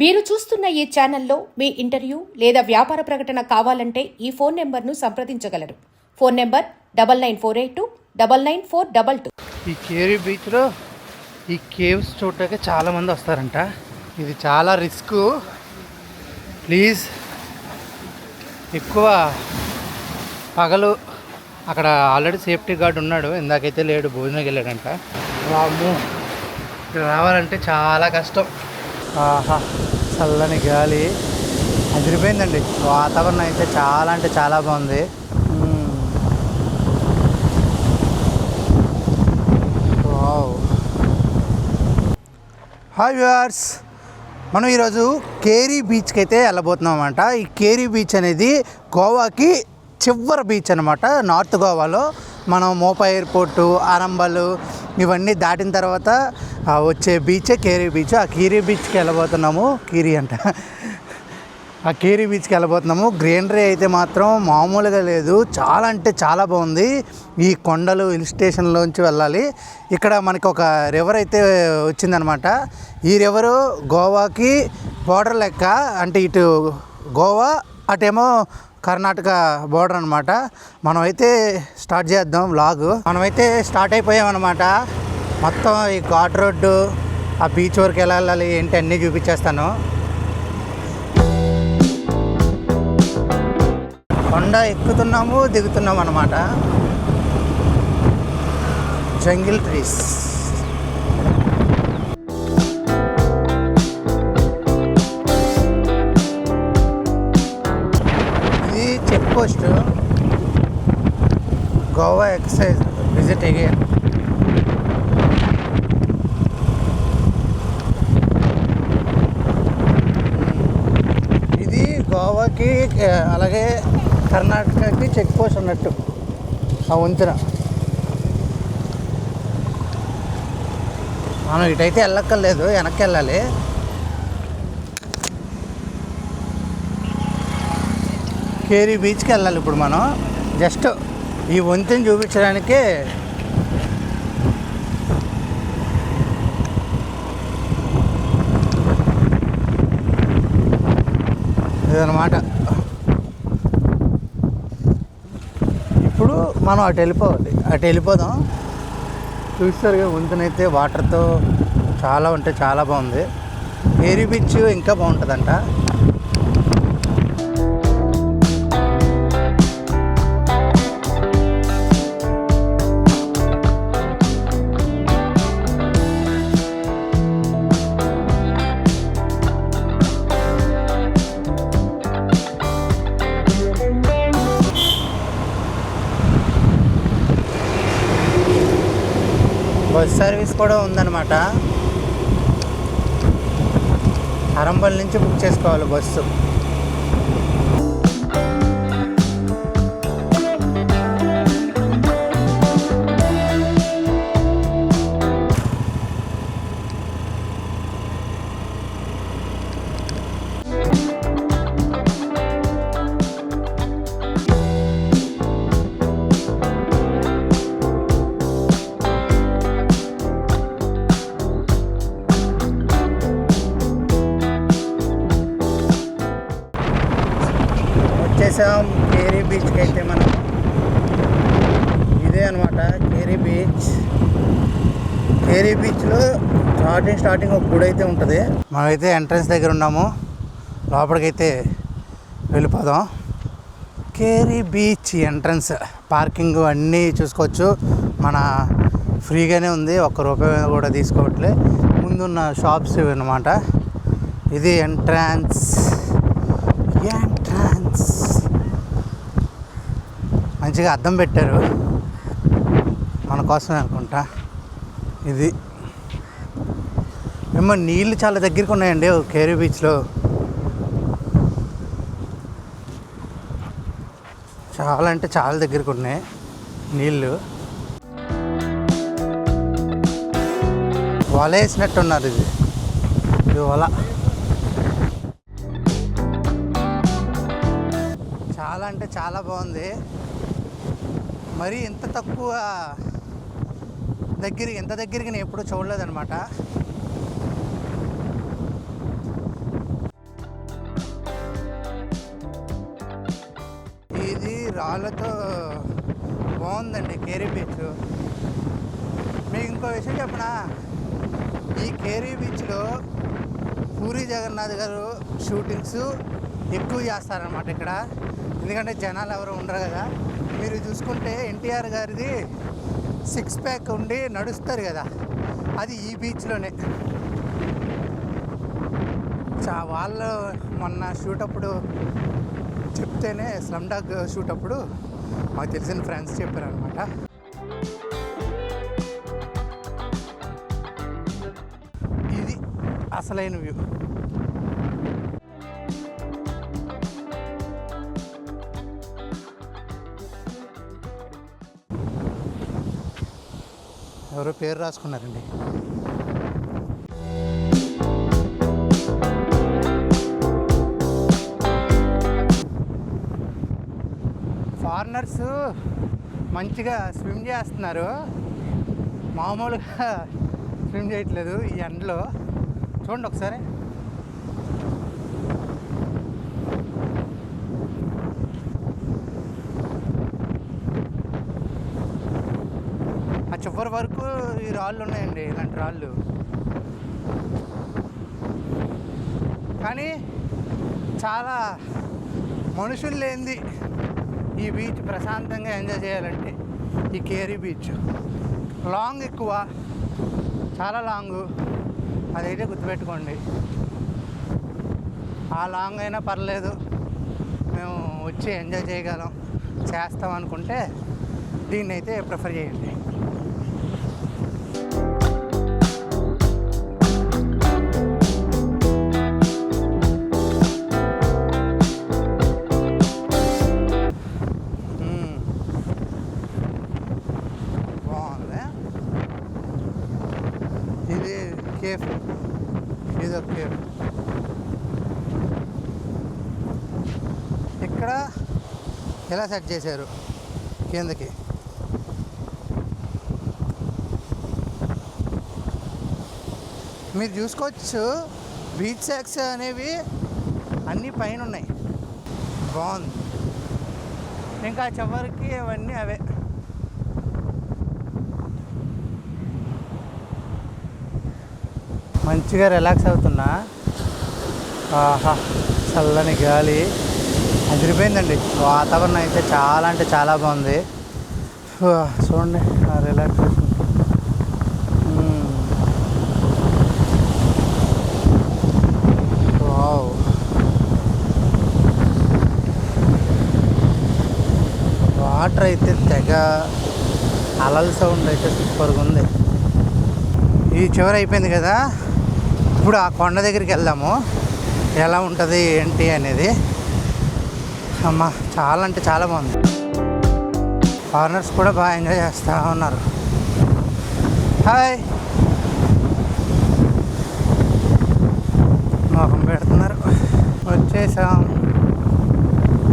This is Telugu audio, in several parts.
మీరు చూస్తున్న ఈ ఛానల్లో మీ ఇంటర్వ్యూ లేదా వ్యాపార ప్రకటన కావాలంటే ఈ ఫోన్ నెంబర్ను సంప్రదించగలరు. Phone number 9948299422. ఈ కేరీ బీచ్లో ఈ కేవ్స్ చూడటానికి చాలామంది వస్తారంట. ఇది చాలా రిస్క్. ప్లీజ్ ఎక్కువ పగలు అక్కడ ఆల్రెడీ సేఫ్టీ గార్డ్ ఉన్నాడు, ఇందాకైతే లేడు, భోజనంకి వెళ్ళాడంట. వామ్మో, ఇక్కడ రావాలంటే చాలా కష్టం. ఆహా, చల్లని గాలి అదిరిపోయిందండి. వాతావరణం అయితే చాలా అంటే చాలా బాగుంది. వావ్. హాయ్ వ్యూవర్స్, మనం ఈరోజు కేరీ బీచ్కి అయితే వెళ్ళబోతున్నాం అన్నమాట. ఈ కేరీ బీచ్ అనేది గోవాకి చివరి బీచ్ అనమాట. నార్త్ గోవాలో మనం మోపా ఎయిర్పోర్టు, ఆరంబల్ ఇవన్నీ దాటిన తర్వాత వచ్చే బీచే కేరీ బీచ్. ఆ కేరీ బీచ్కి వెళ్ళబోతున్నాము. ఆ కేరీ బీచ్కి వెళ్ళబోతున్నాము. గ్రీనరీ అయితే మాత్రం మామూలుగా లేదు, చాలా అంటే చాలా బాగుంది. ఈ కొండలు హిల్ స్టేషన్లోంచి వెళ్ళాలి. ఇక్కడ మనకి ఒక రివర్ అయితే వచ్చిందనమాట. ఈ రివరు గోవాకి బోర్డర్ లెక్క, అంటే ఇటు గోవా అటేమో కర్ణాటక బోర్డర్ అనమాట. మనమైతే స్టార్ట్ చేద్దాం వ్లాగ్. మనమైతే స్టార్ట్ అయిపోయామన్నమాట. మొత్తం ఈ ఘాట్ రోడ్డు, ఆ బీచ్ వరకు ఎలా వెళ్ళాలి ఏంటి అన్నీ చూపించేస్తాను. కొండ ఎక్కుతున్నాము, దిగుతున్నాము అన్నమాట. Jungle trees. ఇది check post. Goa excise visit again. ఇది గోవాకి అలాగే కర్ణాటకకి చెక్ పోస్ట్ ఉన్నట్టు ఆ వంతెన. మనం ఇటైతే వెళ్ళక్కర్లేదు, వెనక్కి వెళ్ళాలి. కేరీ బీచ్కి వెళ్ళాలి ఇప్పుడు మనం. జస్ట్ ఈ వంతెన చూపించడానికే ఇదన్నమాట. ఇప్పుడు మనం అటు వెళ్ళిపోవాలి, అటు వెళ్ళిపోదాం. చూస్తారుగా వంతెన అయితే వాటర్తో చాలా ఉంటే చాలా బాగుంది. కేరీ బీచ్ ఇంకా బాగుంటుందంట. బస్ సర్వీస్ కూడా ఉందన్నమాట. ఆరంబల్ నుంచి బుక్ చేసుకోవాలి బస్సు. వచ్చేసాం కేరీ బీచ్కి. అయితే మనం ఇదే అనమాట కేరీ బీచ్. కేరీ బీచ్లో స్టార్టింగ్ ఒక గుడి అయితే ఉంటుంది. మనమైతే ఎంట్రన్స్ దగ్గర ఉన్నాము, లోపలికైతే వెళ్ళిపోదాం. కేరీ బీచ్ ఎంట్రన్స్, పార్కింగ్ అన్నీ చూసుకోవచ్చు. మన ఫ్రీగానే ఉంది, ₹1 కూడా తీసుకోవట్లే. ముందున్న షాప్స్ అన్నమాట. ఇది ఎంట్రన్స్. మంచిగా అద్దం పెట్టారు మన కోసమే అనుకుంటా. ఇది ఏమో నీళ్ళు చాలా దగ్గరికి ఉన్నాయండి కేరీ బీచ్లో. చాలా అంటే చాలా దగ్గరికి ఉన్నాయి నీళ్ళు. వల వేసినట్టున్నారు. ఇది వల. చాలా అంటే చాలా బాగుంది. మరి ఇంత తక్కువ ఎంత దగ్గరికి నేను ఎప్పుడూ చూడలేదన్నమాట. రాళ్ళతో బాగుందండి కేరీ బీచ్. మీకు ఇంకో విషయం చెప్పనా, ఈ కేరీ బీచ్లో పూరి జగన్నాథ్ గారు షూటింగ్స్ ఎక్కువ చేస్తారనమాట ఇక్కడ. ఎందుకంటే జనాలు ఎవరు ఉండరు కదా. మీరు చూసుకుంటే ఎన్టీఆర్ గారిది 6 ప్యాక్ ఉండి నడుస్తారు కదా, అది ఈ బీచ్లోనే. వాళ్ళు మొన్న షూట్ అప్పుడు చెప్తేనే, స్లమ్ డాగ్ షూట్ అప్పుడు మాకు తెలిసిన ఫ్రెండ్స్ చెప్పారనమాట. ఇది అసలైన వ్యూ. ఎవరో పేరు రాసుకున్నారండి. ఫారినర్స్ మంచిగా స్విమ్ చేస్తున్నారు, మామూలుగా స్విమ్ చేయట్లేదు ఈ ఎండలో. చూడండి ఒకసారి. ఆ చివరి వరకు ఈ రాళ్ళు ఉన్నాయండి, ఇలాంటి రాళ్ళు. కానీ చాలా మనుషులు లేనిది ఈ బీచ్ ప్రశాంతంగా ఎంజాయ్ చేయాలంటే ఈ కేరీ బీచ్. లాంగ్ ఎక్కువ, చాలా లాంగు, అదైతే గుర్తుపెట్టుకోండి. ఆ లాంగ్ అయినా పర్లేదు, మేము వచ్చి ఎంజాయ్ చేయగలం, చేస్తాం అనుకుంటే దీన్ని అయితే ప్రిఫర్ చేయండి. ఇది కేఫ్, ఇదో కేఫ్. ఇక్కడ ఎలా సెట్ చేశారు కిందకి. మీరు చూసుకోవచ్చు, బీచ్ శాక్స్ అనేవి అన్నీ పైన ఉన్నాయి. బాగుంది. ఇంకా చివరికి అవన్నీ అవే. మంచిగా రిలాక్స్ అవుతున్నా. ఆహా, చల్లని గాలి అదిరిపోయిందండి. వాతావరణం అయితే చాలా అంటే చాలా బాగుంది. చూడండి రిలాక్సేషన్. వావ్, వాటర్ అయితే తెగ, అలల సౌండ్ అయితే సూపర్గా ఉంది. ఈ చివరి అయిపోయింది కదా, ఇప్పుడు ఆ కొండ దగ్గరికి వెళ్దాము, ఎలా ఉంటుంది ఏంటి అనేది. అమ్మ, చాలా అంటే చాలా బాగుంది. ఫారినర్స్ కూడా బాగా ఎంజాయ్ చేస్తూ ఉన్నారు. హాయ్, మొహం పెడుతున్నారు. వచ్చేసాం.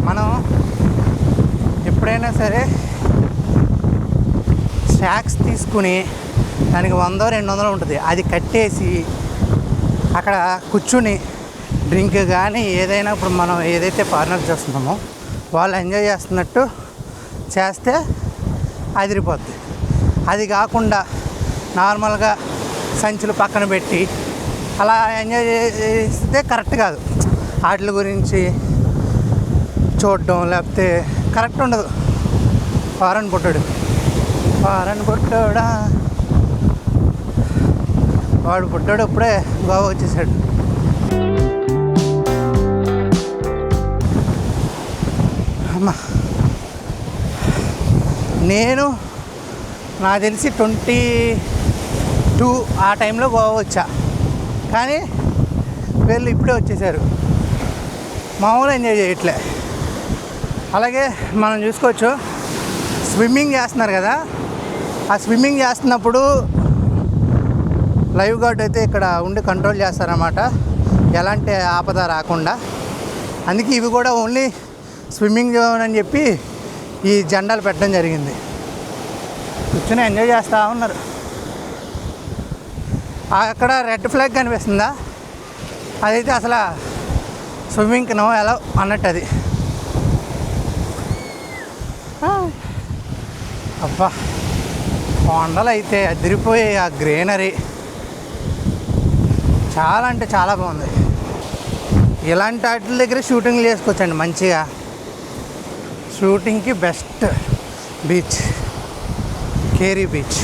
మనం ఎప్పుడైనా సరే స్నాక్స్ తీసుకుని దానికి 100-200 ఉంటుంది, అది కట్టేసి అక్కడ కూర్చుని డ్రింక్ కానీ ఏదైనా, ఇప్పుడు మనం ఏదైతే ఫారినర్స్ చేస్తున్నామో వాళ్ళు ఎంజాయ్ చేస్తున్నట్టు చేస్తే అదిరిపోద్ది. అది కాకుండా నార్మల్గా సంచులు పక్కన పెట్టి అలా ఎంజాయ్ చేస్తే కరెక్ట్ కాదు. వాటి గురించి చూడడం లేకపోతే కరెక్ట్ ఉండదు. ఫారెన్ పుట్టాడా వాడు పుట్టాడు, అప్పుడే గోవా వచ్చేసాడు. అమ్మా, నేను నాకు తెలిసి 22 ఆ టైంలో గోవా వచ్చా, కానీ వీళ్ళు ఇప్పుడే వచ్చేసారు. మామూలు ఎంజాయ్ చేయట్లే. అలాగే మనం చూసుకోవచ్చు, స్విమ్మింగ్ చేస్తున్నారు కదా, ఆ స్విమ్మింగ్ చేస్తున్నప్పుడు లైవ్ గార్డ్ అయితే ఇక్కడ ఉండి కంట్రోల్ చేస్తారన్నమాట, ఎలాంటి ఆపద రాకుండా. అందుకే ఇవి కూడా ఓన్లీ స్విమ్మింగ్ జోన్ అని చెప్పి ఈ జెండాలు పెట్టడం జరిగింది. కూర్చొని ఎంజాయ్ చేస్తూ ఉన్నారు. అక్కడ రెడ్ ఫ్లాగ్ కనిపిస్తుందా, అదైతే అసలు స్విమ్మింగ్కి నో అలౌ అన్నట్టు. అది అబ్బా, కొండలు అయితే అదిరిపోయే ఆ గ్రీనరీ చాలా అంటే చాలా బాగుంది. ఇలాంటి వాటి దగ్గర షూటింగ్లు చేసుకోవచ్చండి మంచిగా. షూటింగ్కి బెస్ట్ బీచ్ కేరీ బీచ్.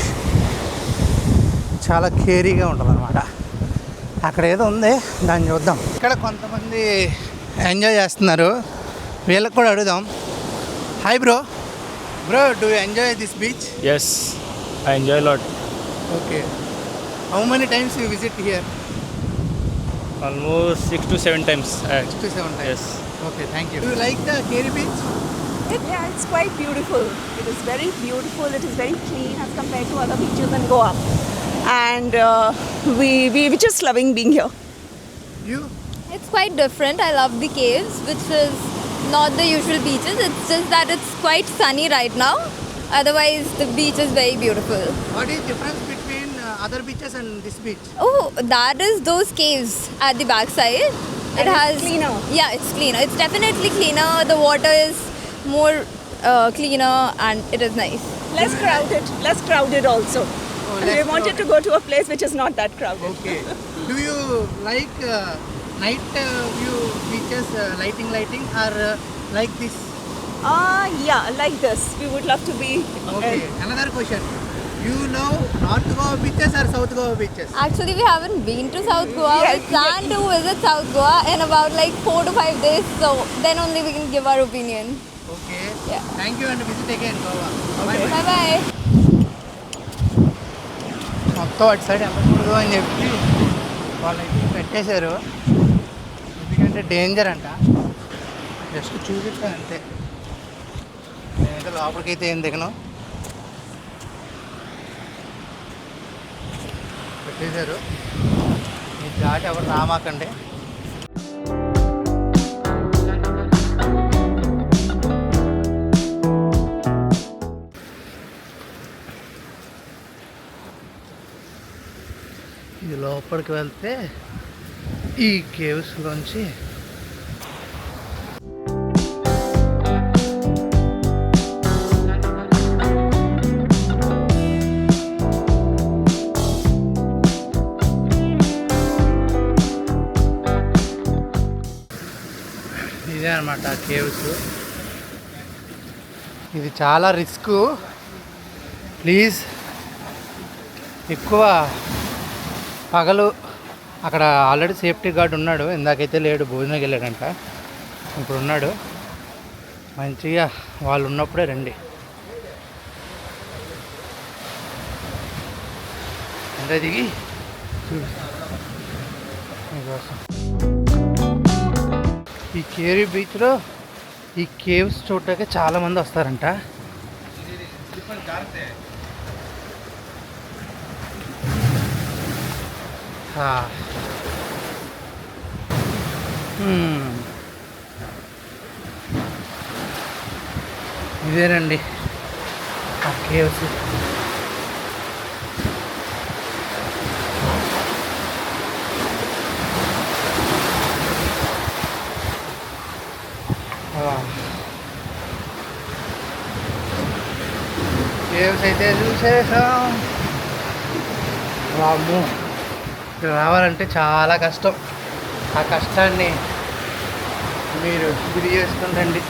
చాలా కేరీగా ఉంటుంది అనమాట. అక్కడ ఏదో ఉంది, దాన్ని చూద్దాం. ఇక్కడ కొంతమంది ఎంజాయ్ చేస్తున్నారు, వీళ్ళకి కూడా అడుగుదాం. Hi bro, do you enjoy this beach? Yes, I enjoy a lot. Okay, how many times you visit here? Almost 6 to 7 times. 6 to 7 times. Yes. Okay, thank you. Do you like the Keri beach? Yeah, it's quite beautiful. It is very beautiful. It is very clean as compared to other beaches in Goa. And we just loving being here. You? It's quite different. I love the caves, which is not the usual beaches. It's just that it's quite sunny right now. Otherwise, the beach is very beautiful. What is difference between other beaches and this beach? Oh, that is those caves at the backside. And it's cleaner. Yeah, it's cleaner. It's definitely cleaner. The water is more cleaner and it is nice. Less crowded also. Oh, And we wanted to go to a place which is not that crowded. Okay. Do you like night view beaches, lighting or like this? Yeah, like this. We would love to be. Okay. Another question. You know North Goa beaches or South Goa beaches? Actually, we haven't been to South Goa. Yeah, We plan to visit South Goa in about like 4 to 5 days. So then only we can give our opinion. Okay. Yeah. Thank you and visit again Goa. Okay. Bye bye. మొత్తం అటు సైడ్ వెళ్ళకూడదు అని చెప్పి వాళ్ళు అయితే పెట్టేశారు. ఎందుకంటే డేంజర్ అంట. జస్ట్ చూపించాను అంతే. నేనైతే లోపలికైతే ఏం దిగను. పెట్టేశారు. ఈ దాటి ఎవరు రామాకండి. ఇది లోపలికి వెళ్తే ఈ కేవ్స్లోంచి ఇదే అనమాట కేవ్స్. ఇది చాలా రిస్క్. ప్లీజ్ ఎక్కువ పగలు అక్కడ ఆల్రెడీ సేఫ్టీ గార్డ్ ఉన్నాడు. ఇందాకైతే లేడు, భోజనంకి వెళ్ళాడంట. ఇప్పుడు ఉన్నాడు. మంచిగా వాళ్ళు ఉన్నప్పుడే రండి. అంటే దిగి మీకోసం ఈ కేరీ బీచ్లో ఈ కేవ్స్ చూడటానికి చాలామంది వస్తారంట. ఇదేనండి ఆ కేవ్స్. కేవ్స్ అయితే చూసేసాం. వామ్మో, ఇక్కడ రావాలంటే చాలా కష్టం. ఆ కష్టాన్ని మీరు గురి చేసుకుంటండి.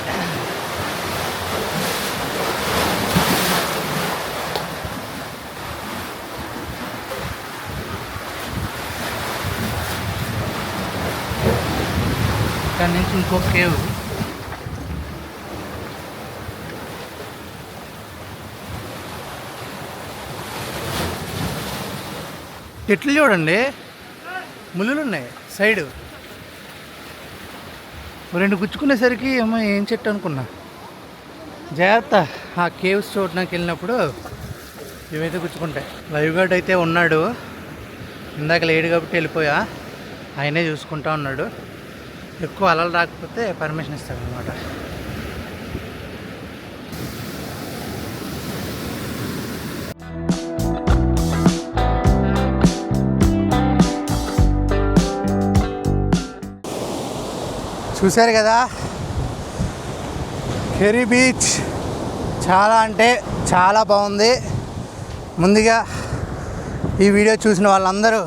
ఇక్కడ నుంచి ఇంకో కేవ్. చెట్లు చూడండి, ముళ్ళులు ఉన్నాయి సైడు. 2 గుచ్చుకునేసరికి ఏమో ఏం చెట్టు అనుకున్నా. జాగ్రత్త, ఆ కేవ్స్ చూడడానికి వెళ్ళినప్పుడు ఇవైతే గుచ్చుకుంటాయి. లైవ్ గార్డ్ అయితే ఉన్నాడు. ఇందాక లేడు కాబట్టి వెళ్ళిపోయా. ఆయనే చూసుకుంటా ఉన్నాడు. ఎక్కువ అలలు రాకపోతే పర్మిషన్ ఇస్తాడు అనమాట. చూశారు కదా కేరీ బీచ్. చాలా అంటే చాలా బాగుంది. ముందుగా ఈ వీడియో చూసిన వాళ్ళందరూ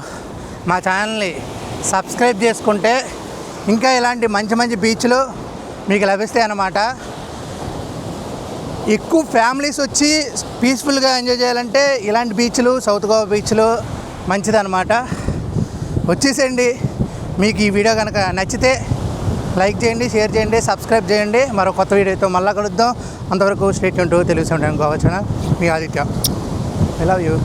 మా ఛానల్ని సబ్స్క్రైబ్ చేసుకుంటే ఇంకా ఇలాంటి మంచి మంచి బీచ్లు మీకు లభిస్తాయి అన్నమాట. ఎక్కువ ఫ్యామిలీస్ వచ్చి పీస్ఫుల్గా ఎంజాయ్ చేయాలంటే ఇలాంటి బీచ్లు, సౌత్ గోవా బీచ్లు మంచిదన్నమాట. వచ్చేసేయండి. మీకు ఈ వీడియో కనుక నచ్చితే లైక్ చేయండి, షేర్ చేయండి, సబ్స్క్రైబ్ చేయండి. మరో కొత్త వీడియోతో మళ్ళీ కలుద్దాం. అంతవరకు stay tune to Telugu 7 Goa channel. Me Aditya. I love you.